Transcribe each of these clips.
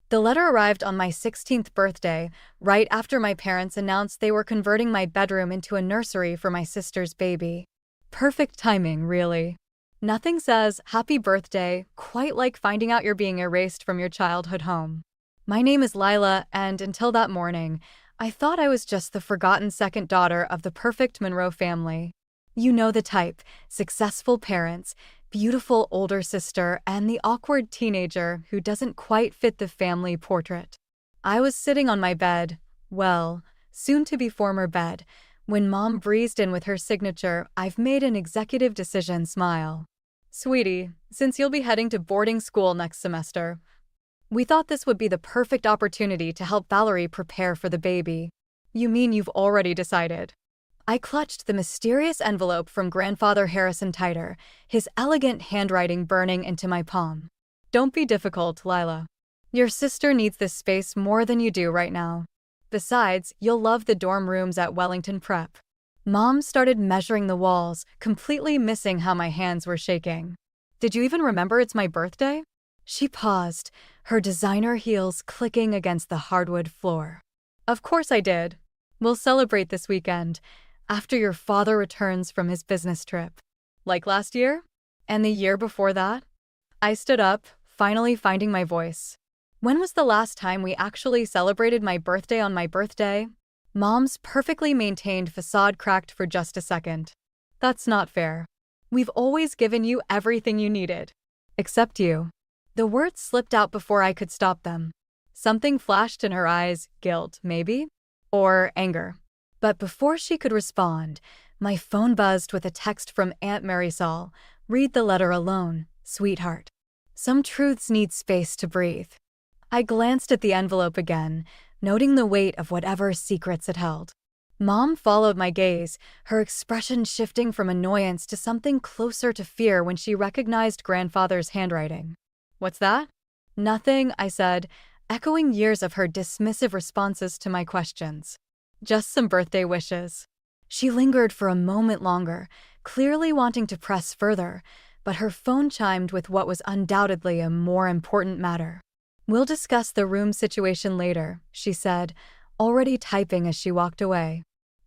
The letter arrived on my 16th birthday, right after my parents announced they were converting my bedroom into a nursery for my sister's baby. Perfect timing, really. Nothing says happy birthday quite like finding out you're being erased from your childhood home. My name is Lila, and until that morning, I thought I was just the forgotten second daughter of the perfect Monroe family. You know the type: successful parents, beautiful older sister, and the awkward teenager who doesn't quite fit the family portrait. I was sitting on my bed, well, soon to be former bed, when Mom breezed in with her signature "I've made an executive decision" smile. "Sweetie, since you'll be heading to boarding school next semester, we thought this would be the perfect opportunity to help Valerie prepare for the baby." "You mean you've already decided?" I clutched the mysterious envelope from Grandfather Harrison tighter, his elegant handwriting burning into my palm. "Don't be difficult, Lila. Your sister needs this space more than you do right now. Besides, you'll love the dorm rooms at Wellington Prep." Mom started measuring the walls, completely missing how my hands were shaking. "Did you even remember it's my birthday?" She paused, her designer heels clicking against the hardwood floor. "Of course I did. We'll celebrate this weekend, after your father returns from his business trip." "Like last year? And the year before that?" I stood up, finally finding my voice. "When was the last time we actually celebrated my birthday on my birthday?" Mom's perfectly maintained facade cracked for just a second. "That's not fair. We've always given you everything you needed. Except you." The words slipped out before I could stop them. Something flashed in her eyes, guilt, maybe? Or anger. But before she could respond, my phone buzzed with a text from Aunt Marisol. "Read the letter alone, sweetheart. Some truths need space to breathe." I glanced at the envelope again, noting the weight of whatever secrets it held. Mom followed my gaze, her expression shifting from annoyance to something closer to fear when she recognized Grandfather's handwriting. "What's that?" "Nothing," I said, echoing years of her dismissive responses to my questions. "Just some birthday wishes." She lingered for a moment longer, clearly wanting to press further, but her phone chimed with what was undoubtedly a more important matter. "We'll discuss the room situation later," she said, already typing as she walked away.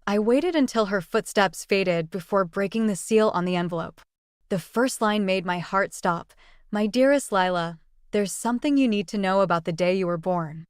I waited until her footsteps faded before breaking the seal on the envelope. The first line made my heart stop. "My dearest Lila, there's something you need to know about the day you were born."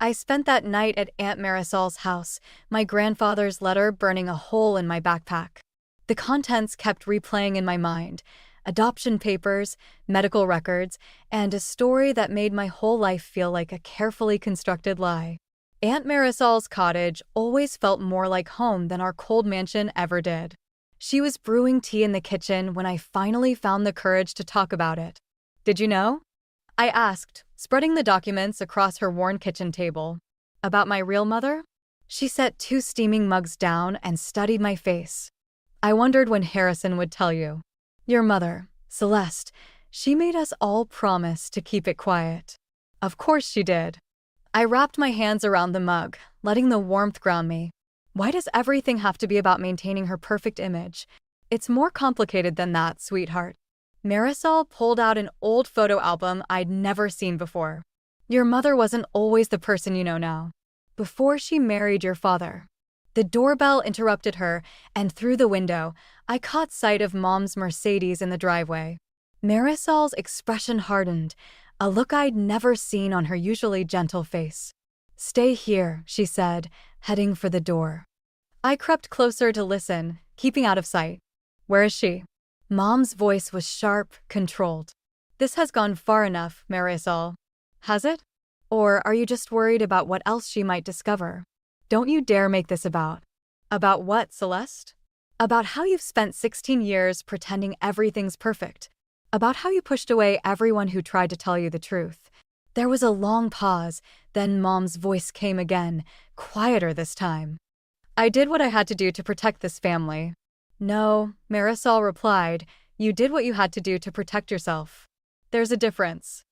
I spent that night at Aunt Marisol's house, my grandfather's letter burning a hole in my backpack. The contents kept replaying in my mind: adoption papers, medical records, and a story that made my whole life feel like a carefully constructed lie. Aunt Marisol's cottage always felt more like home than our cold mansion ever did. She was brewing tea in the kitchen when I finally found the courage to talk about it. "Did you know?" I asked, spreading the documents across her worn kitchen table. "About my real mother?" She set 2 steaming mugs down and studied my face. "I wondered when Harrison would tell you. Your mother, Celeste, she made us all promise to keep it quiet." "Of course she did." I wrapped my hands around the mug, letting the warmth ground me. Why does everything have to be about maintaining her perfect image? It's more complicated than that, sweetheart. Marisol pulled out an old photo album I'd never seen before. "Your mother wasn't always the person you know now. Before she married your father." The doorbell interrupted her, and through the window, I caught sight of Mom's Mercedes in the driveway. Marisol's expression hardened, a look I'd never seen on her usually gentle face. "Stay here," she said, heading for the door. I crept closer to listen, keeping out of sight. "Where is she?" Mom's voice was sharp, controlled. "This has gone far enough, Marisol." "Has it? Or are you just worried about what else she might discover?" "Don't you dare make this about." "About what, Celeste?" "About how you've spent 16 years pretending everything's perfect. About how you pushed away everyone who tried to tell you the truth." There was a long pause, then Mom's voice came again, quieter this time. "I did what I had to do to protect this family." "No," Marisol replied, "you did what you had to do to protect yourself. There's a difference."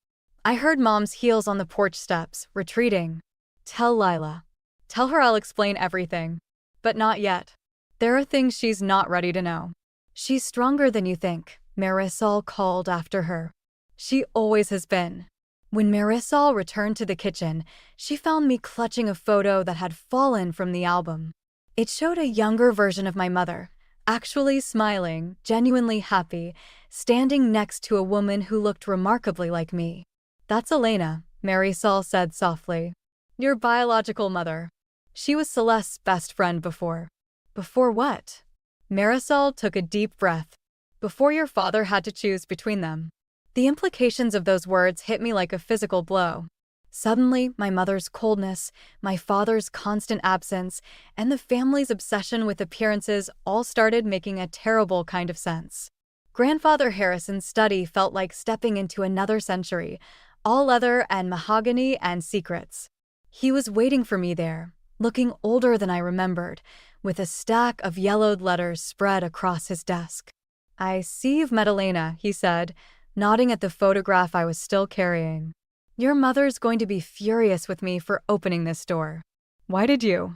I heard Mom's heels on the porch steps, retreating. "Tell Lila. Tell her I'll explain everything. But not yet. There are things she's not ready to know." "She's stronger than you think," Marisol called after her. "She always has been." When Marisol returned to the kitchen, she found me clutching a photo that had fallen from the album. It showed a younger version of my mother, actually smiling, genuinely happy, standing next to a woman who looked remarkably like me. "That's Elena," Marisol said softly. "Your biological mother. She was Celeste's best friend before." "Before what?" Marisol took a deep breath. "Before your father had to choose between them." The implications of those words hit me like a physical blow. Suddenly, my mother's coldness, my father's constant absence, and the family's obsession with appearances all started making a terrible kind of sense. Grandfather Harrison's study felt like stepping into another century, all leather and mahogany and secrets. He was waiting for me there, looking older than I remembered, with a stack of yellowed letters spread across his desk. "I see you've met Elena," he said, nodding at the photograph I was still carrying. "Your mother's going to be furious with me for opening this door." "Why did you?"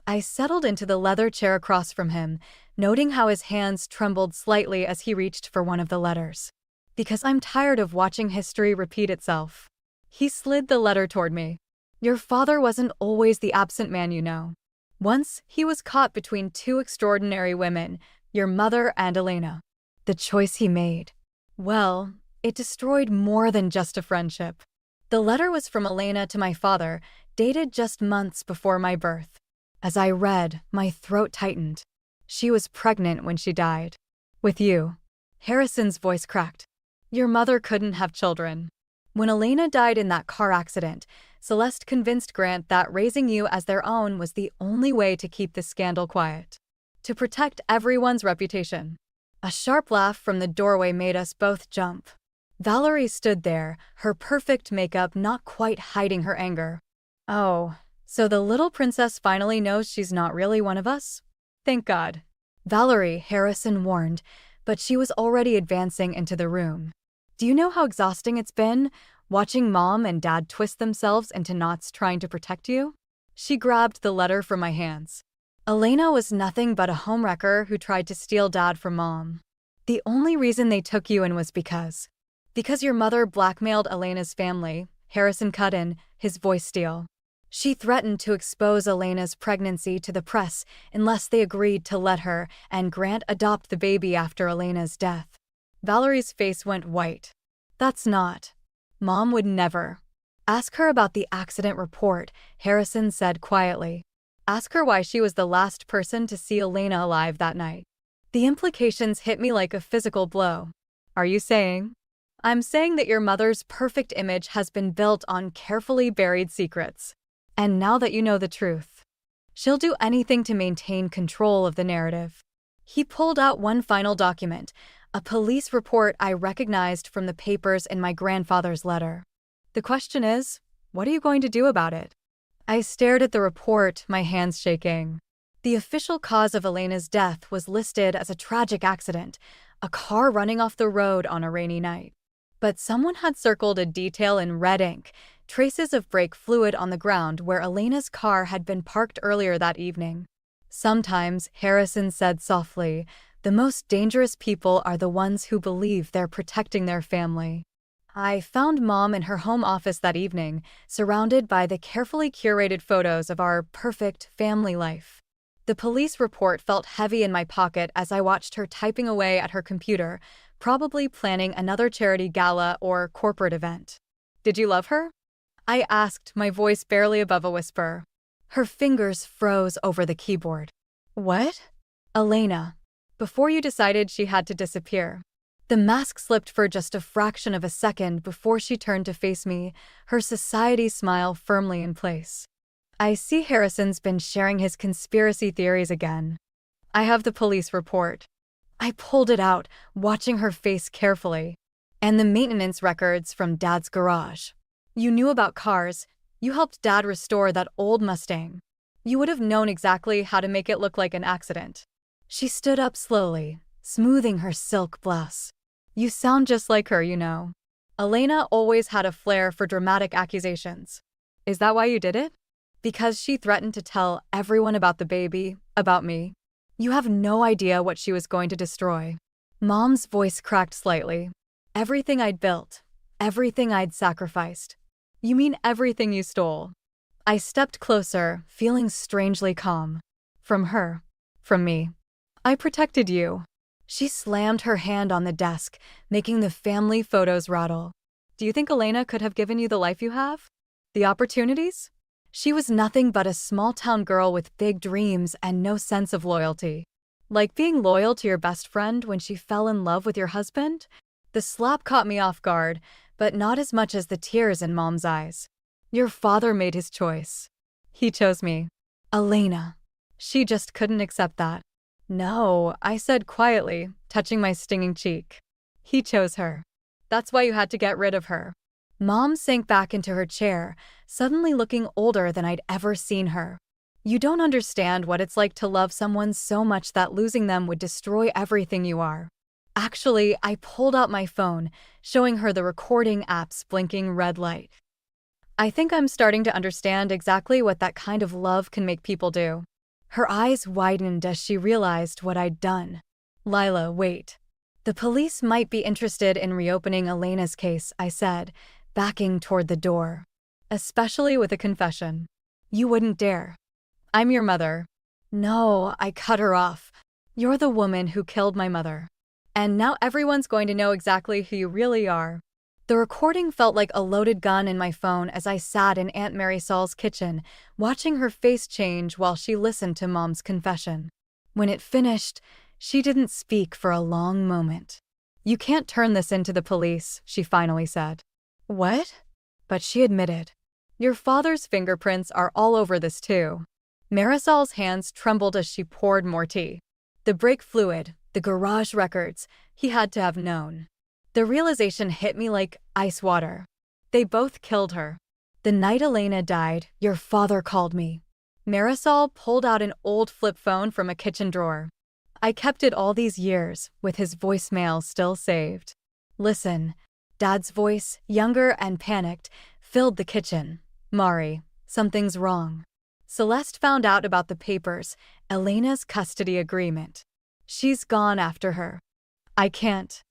I settled into the leather chair across from him, noting how his hands trembled slightly as he reached for one of the letters. "Because I'm tired of watching history repeat itself." He slid the letter toward me. "Your father wasn't always the absent man, you know. Once, he was caught between two extraordinary women, your mother and Elena. The choice he made, well, it destroyed more than just a friendship." The letter was from Elena to my father, dated just months before my birth. As I read, my throat tightened. "She was pregnant when she died. With you." Harrison's voice cracked. "Your mother couldn't have children. When Elena died in that car accident, Celeste convinced Grant that raising you as their own was the only way to keep the scandal quiet. To protect everyone's reputation." A sharp laugh from the doorway made us both jump. Valerie stood there, her perfect makeup not quite hiding her anger. "Oh, so the little princess finally knows she's not really one of us? Thank God." "Valerie," Harrison warned, but she was already advancing into the room. "Do you know how exhausting it's been, watching Mom and Dad twist themselves into knots trying to protect you?" She grabbed the letter from my hands. "Elena was nothing but a homewrecker who tried to steal Dad from Mom. The only reason they took you in was because your mother blackmailed Elena's family," Harrison cut in, his voice steel. "She threatened to expose Elena's pregnancy to the press unless they agreed to let her and Grant adopt the baby after Elena's death." Valerie's face went white. "That's not. Mom would never." "Ask her about the accident report," Harrison said quietly. "Ask her why she was the last person to see Elena alive that night." The implications hit me like a physical blow. "Are you saying?" "I'm saying that your mother's perfect image has been built on carefully buried secrets. And now that you know the truth, she'll do anything to maintain control of the narrative." He pulled out one final document, a police report I recognized from the papers in my grandfather's letter. "The question is, what are you going to do about it?" I stared at the report, my hands shaking. The official cause of Elena's death was listed as a tragic accident, a car running off the road on a rainy night. But someone had circled a detail in red ink, traces of brake fluid on the ground where Elena's car had been parked earlier that evening. "Sometimes," Harrison said softly, "the most dangerous people are the ones who believe they're protecting their family." I found Mom in her home office that evening, surrounded by the carefully curated photos of our perfect family life. The police report felt heavy in my pocket as I watched her typing away at her computer, probably planning another charity gala or corporate event. "Did you love her?" I asked, my voice barely above a whisper. Her fingers froze over the keyboard. "What?" "Elena. Before you decided she had to disappear." The mask slipped for just a fraction of a second before she turned to face me, her society smile firmly in place. "I see Harrison's been sharing his conspiracy theories again. I have the police report." I pulled it out, watching her face carefully. "And the maintenance records from Dad's garage. You knew about cars. You helped Dad restore that old Mustang. You would have known exactly how to make it look like an accident." She stood up slowly, smoothing her silk blouse. "You sound just like her, you know. Elena always had a flair for dramatic accusations." "Is that why you did it?" "Because she threatened to tell everyone about the baby, about me. You have no idea what she was going to destroy." Mom's voice cracked slightly. "Everything I'd built, everything I'd sacrificed, You mean everything you stole. I stepped closer, feeling strangely calm. From her. From me. I protected you. She slammed her hand on the desk, making the family photos rattle. Do you think Elena could have given you the life you have? The opportunities? She was nothing but a small-town girl with big dreams and no sense of loyalty. Like being loyal to your best friend when she fell in love with your husband? The slap caught me off guard, but not as much as the tears in Mom's eyes. Your father made his choice. He chose me. Elena. She just couldn't accept that. No, I said quietly, touching my stinging cheek. He chose her. That's why you had to get rid of her. Mom sank back into her chair, suddenly looking older than I'd ever seen her. You don't understand what it's like to love someone so much that losing them would destroy everything you are. Actually, I pulled out my phone, showing her the recording app's blinking red light. I think I'm starting to understand exactly what that kind of love can make people do. Her eyes widened as she realized what I'd done. Lila, wait. The police might be interested in reopening Elena's case, I said, backing toward the door. Especially with a confession. You wouldn't dare. I'm your mother. No, I cut her off. You're the woman who killed my mother. And now everyone's going to know exactly who you really are. The recording felt like a loaded gun in my phone as I sat in Aunt Marisol's kitchen, watching her face change while she listened to Mom's confession. When it finished, she didn't speak for a long moment. You can't turn this into the police, she finally said. What? But she admitted. Your father's fingerprints are all over this too. Marisol's hands trembled as she poured more tea. The brake fluid, the garage records, he had to have known. The realization hit me like ice water. They both killed her. The night Elena died, your father called me. Marisol pulled out an old flip phone from a kitchen drawer. I kept it all these years, with his voicemail still saved. Listen. Dad's voice, younger and panicked, filled the kitchen. Mari, something's wrong. Celeste found out about the papers, Elena's custody agreement. She's gone after her. I can't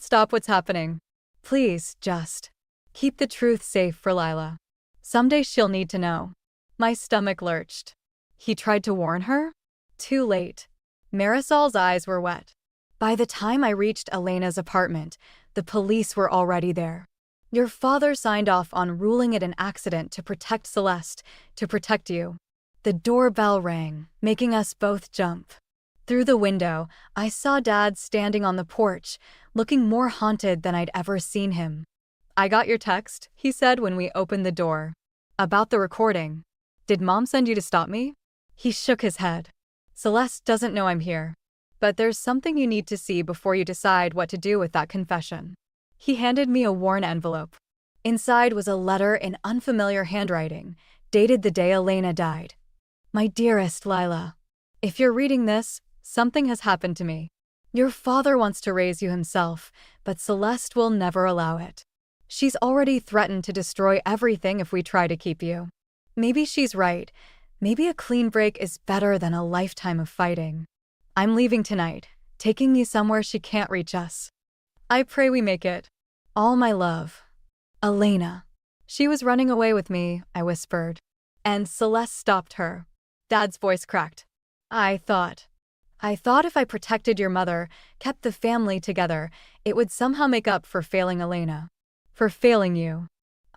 stop what's happening. Please, just keep the truth safe for Lila. Someday she'll need to know. My stomach lurched. He tried to warn her? Too late. Marisol's eyes were wet. By the time I reached Elena's apartment, the police were already there. Your father signed off on ruling it an accident to protect Celeste, to protect you. The doorbell rang, making us both jump. Through the window, I saw Dad standing on the porch, looking more haunted than I'd ever seen him. I got your text, he said when we opened the door. About the recording. Did Mom send you to stop me? He shook his head. Celeste doesn't know I'm here. But there's something you need to see before you decide what to do with that confession. He handed me a worn envelope. Inside was a letter in unfamiliar handwriting, dated the day Elena died. My dearest Lila, if you're reading this, something has happened to me. Your father wants to raise you himself, but Celeste will never allow it. She's already threatened to destroy everything if we try to keep you. Maybe she's right. Maybe a clean break is better than a lifetime of fighting. I'm leaving tonight, taking me somewhere she can't reach us. I pray we make it. All my love. Elena. She was running away with me, I whispered. And Celeste stopped her. Dad's voice cracked. I thought if I protected your mother, kept the family together, it would somehow make up for failing Elena. For failing you.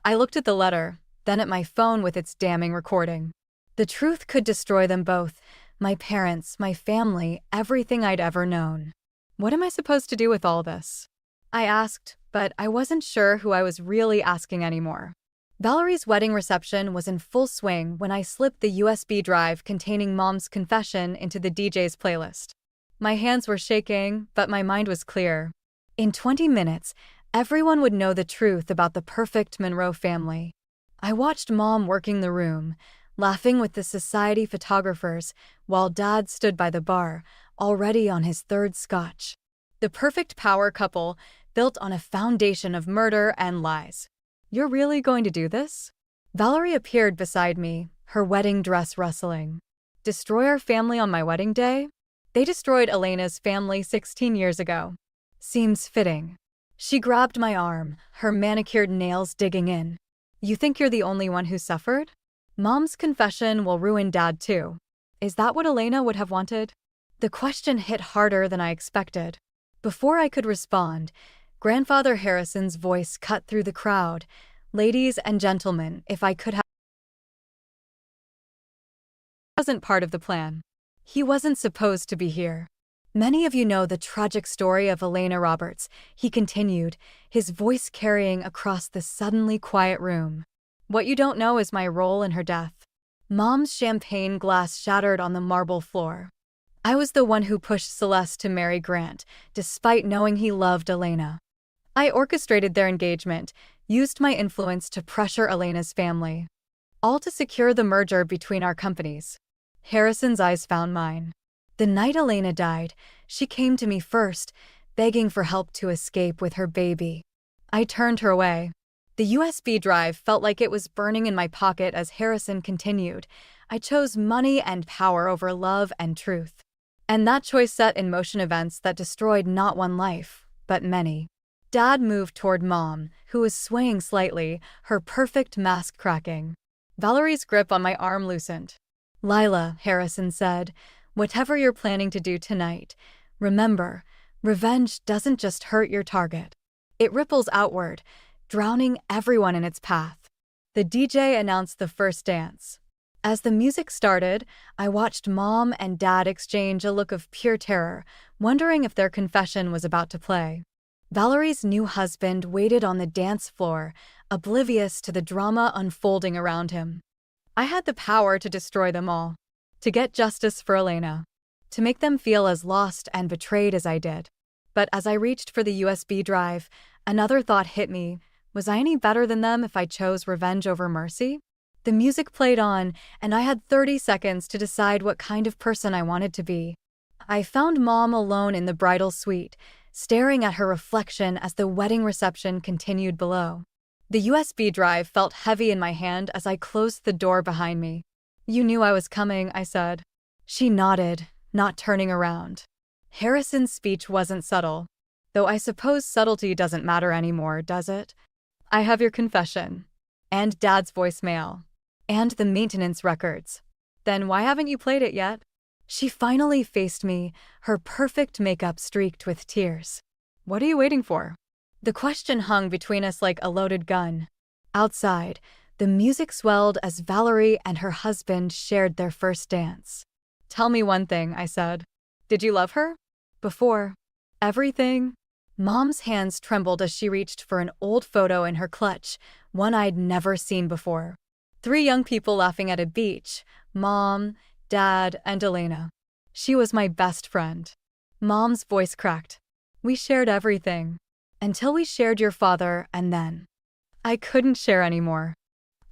I looked at the letter, then at my phone with its damning recording. The truth could destroy them both. My parents, my family, everything I'd ever known. What am I supposed to do with all this? I asked, but I wasn't sure who I was really asking anymore. Valerie's wedding reception was in full swing when I slipped the USB drive containing Mom's confession into the DJ's playlist. My hands were shaking, but my mind was clear. In 20 minutes, everyone would know the truth about the perfect Monroe family. I watched Mom working the room, laughing with the society photographers, while Dad stood by the bar, already on his third scotch. The perfect power couple, built on a foundation of murder and lies. You're really going to do this? Valerie appeared beside me, her wedding dress rustling. Destroy our family on my wedding day? They destroyed Elena's family 16 years ago. Seems fitting. She grabbed my arm, her manicured nails digging in. You think you're the only one who suffered? Mom's confession will ruin Dad too. Is that what Elena would have wanted? The question hit harder than I expected. Before I could respond, Grandfather Harrison's voice cut through the crowd. Ladies and gentlemen, if I could have wasn't part of the plan. He wasn't supposed to be here. Many of you know the tragic story of Elena Roberts, he continued, his voice carrying across the suddenly quiet room. What you don't know is my role in her death. Mom's champagne glass shattered on the marble floor. I was the one who pushed Celeste to marry Grant, despite knowing he loved Elena. I orchestrated their engagement, used my influence to pressure Elena's family. All to secure the merger between our companies. Harrison's eyes found mine. The night Elena died, she came to me first, begging for help to escape with her baby. I turned her away. The USB drive felt like it was burning in my pocket as Harrison continued. I chose money and power over love and truth. And that choice set in motion events that destroyed not one life, but many. Dad moved toward Mom, who was swaying slightly, her perfect mask cracking. Valerie's grip on my arm loosened. Lila, Harrison said, whatever you're planning to do tonight, remember, revenge doesn't just hurt your target. It ripples outward, drowning everyone in its path. The DJ announced the first dance. As the music started, I watched Mom and Dad exchange a look of pure terror, wondering if their confession was about to play. Valerie's new husband waited on the dance floor, oblivious to the drama unfolding around him. I had the power to destroy them all, to get justice for Elena, to make them feel as lost and betrayed as I did. But as I reached for the USB drive, another thought hit me. Was I any better than them if I chose revenge over mercy? The music played on, and I had 30 seconds to decide what kind of person I wanted to be. I found Mom alone in the bridal suite, staring at her reflection as the wedding reception continued below. The USB drive felt heavy in my hand as I closed the door behind me. You knew I was coming, I said. She nodded, not turning around. Harrison's speech wasn't subtle, though I suppose subtlety doesn't matter anymore, does it? I have your confession, and Dad's voicemail, and the maintenance records. Then why haven't you played it yet? She finally faced me, her perfect makeup streaked with tears. What are you waiting for? The question hung between us like a loaded gun. Outside, the music swelled as Valerie and her husband shared their first dance. Tell me one thing, I said. Did you love her? Before everything? Mom's hands trembled as she reached for an old photo in her clutch, one I'd never seen before. 3 young people laughing at a beach, Mom, Dad, and Elena. She was my best friend. Mom's voice cracked. We shared everything. Until we shared your father, and then. I couldn't share anymore.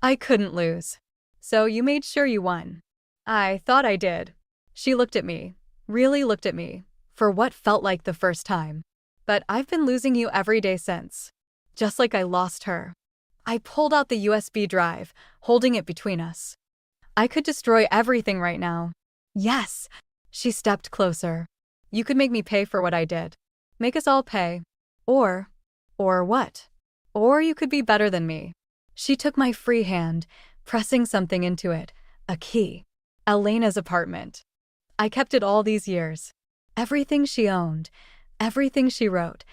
I couldn't lose. So you made sure you won. I thought I did. She looked at me, really looked at me, for what felt like the first time. But I've been losing you every day since. Just like I lost her. I pulled out the USB drive, holding it between us. I could destroy everything right now. Yes. She stepped closer. You could make me pay for what I did. Make us all pay. Or what? Or you could be better than me. She took my free hand, pressing something into it, a key. Elena's apartment. I kept it all these years. Everything she owned, everything she wrote,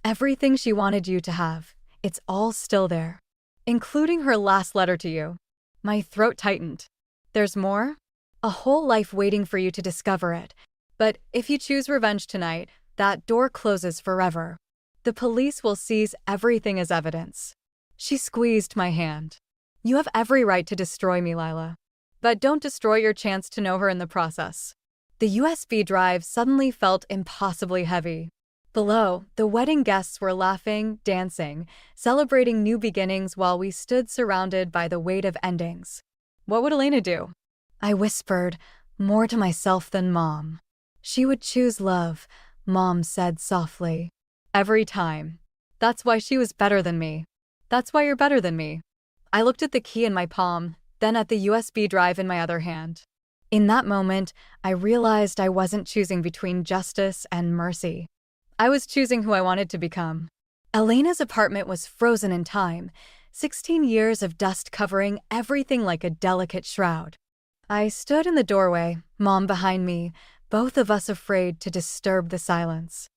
everything she wanted you to have, it's all still there. Including her last letter to you. My throat tightened. There's more? A whole life waiting for you to discover it. But if you choose revenge tonight, that door closes forever. The police will seize everything as evidence. She squeezed my hand. You have every right to destroy me, Lila. But don't destroy your chance to know her in the process. The USB drive suddenly felt impossibly heavy. Below, the wedding guests were laughing, dancing, celebrating new beginnings while we stood surrounded by the weight of endings. What would Elena do? I whispered, more to myself than Mom. She would choose love, Mom said softly. Every time. That's why she was better than me. That's why you're better than me. I looked at the key in my palm, then at the USB drive in my other hand. In that moment, I realized I wasn't choosing between justice and mercy. I was choosing who I wanted to become. Elena's apartment was frozen in time, 16 years of dust covering everything like a delicate shroud. I stood in the doorway, Mom behind me, both of us afraid to disturb the silence.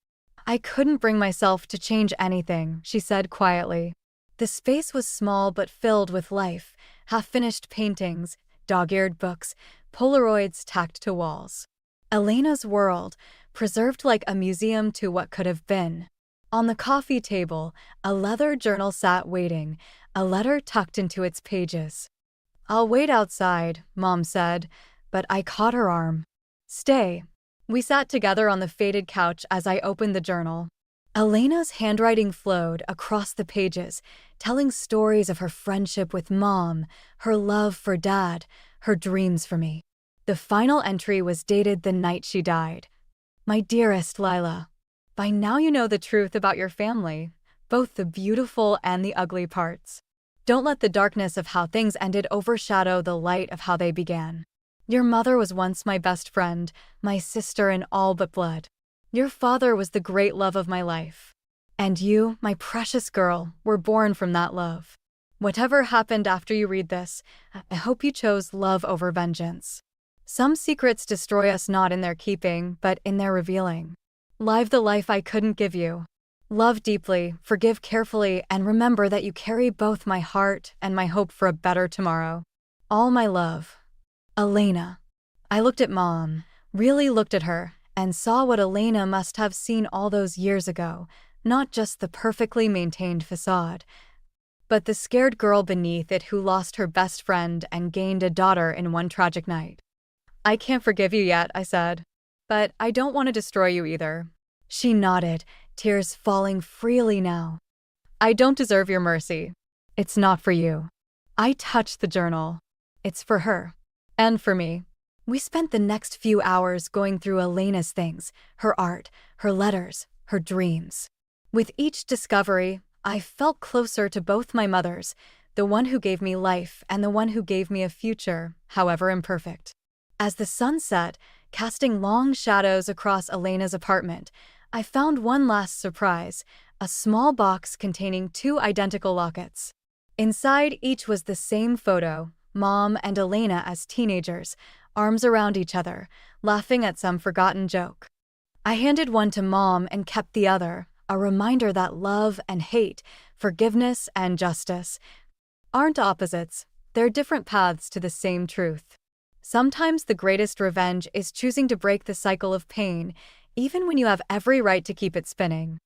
I couldn't bring myself to change anything, she said quietly. The space was small but filled with life, half-finished paintings, dog-eared books, Polaroids tacked to walls. Elena's world, preserved like a museum to what could have been. On the coffee table, a leather journal sat waiting, a letter tucked into its pages. "I'll wait outside," Mom said, but I caught her arm. "Stay." We sat together on the faded couch as I opened the journal. Elena's handwriting flowed across the pages, telling stories of her friendship with Mom, her love for Dad, her dreams for me. The final entry was dated the night she died. "My dearest Lila, by now you know the truth about your family, both the beautiful and the ugly parts. Don't let the darkness of how things ended overshadow the light of how they began. Your mother was once my best friend, my sister in all but blood. Your father was the great love of my life. And you, my precious girl, were born from that love. Whatever happened after you read this, I hope you chose love over vengeance. Some secrets destroy us not in their keeping, but in their revealing. Live the life I couldn't give you. Love deeply, forgive carefully, and remember that you carry both my heart and my hope for a better tomorrow. All my love. Elena." I looked at Mom, really looked at her, and saw what Elena must have seen all those years ago, not just the perfectly maintained facade, but the scared girl beneath it who lost her best friend and gained a daughter in one tragic night. "I can't forgive you yet," I said. "But I don't want to destroy you either." She nodded, tears falling freely now. "I don't deserve your mercy. It's not for you." I touched the journal. "It's for her. And for me." We spent the next few hours going through Elena's things, her art, her letters, her dreams. With each discovery, I felt closer to both my mothers, the one who gave me life and the one who gave me a future, however imperfect. As the sun set, casting long shadows across Elena's apartment, I found one last surprise, a small box containing 2 identical lockets. Inside each was the same photo, Mom and Elena as teenagers, arms around each other, laughing at some forgotten joke. I handed one to Mom and kept the other, a reminder that love and hate, forgiveness and justice, aren't opposites, they're different paths to the same truth. Sometimes the greatest revenge is choosing to break the cycle of pain, even when you have every right to keep it spinning.